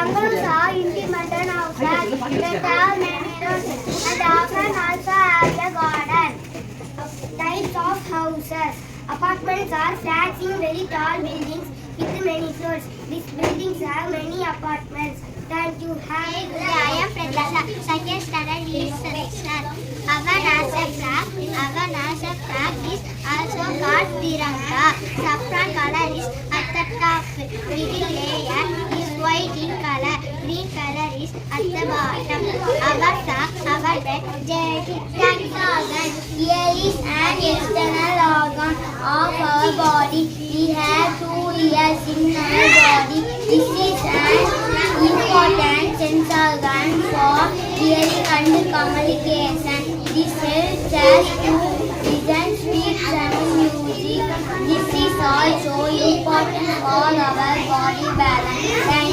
Kangaroos are independent of that. They have many roots and often also have a garden. Types of houses. Apartments are flats in very tall buildings with many floors. These buildings have many apartments. Thank you. Hi, I am Pratisha. Second standard section. Our NASA flag is also called Tiranga. Saffron color is at the top. Middle layer is white in color. Green color is at the bottom. Our bed, genital organ. Ear is an external organ of our body. We have 2 ears in our body. This is an important sense organ for hearing and communication. This helps us to listen, speak and music. This is also important for our body balance.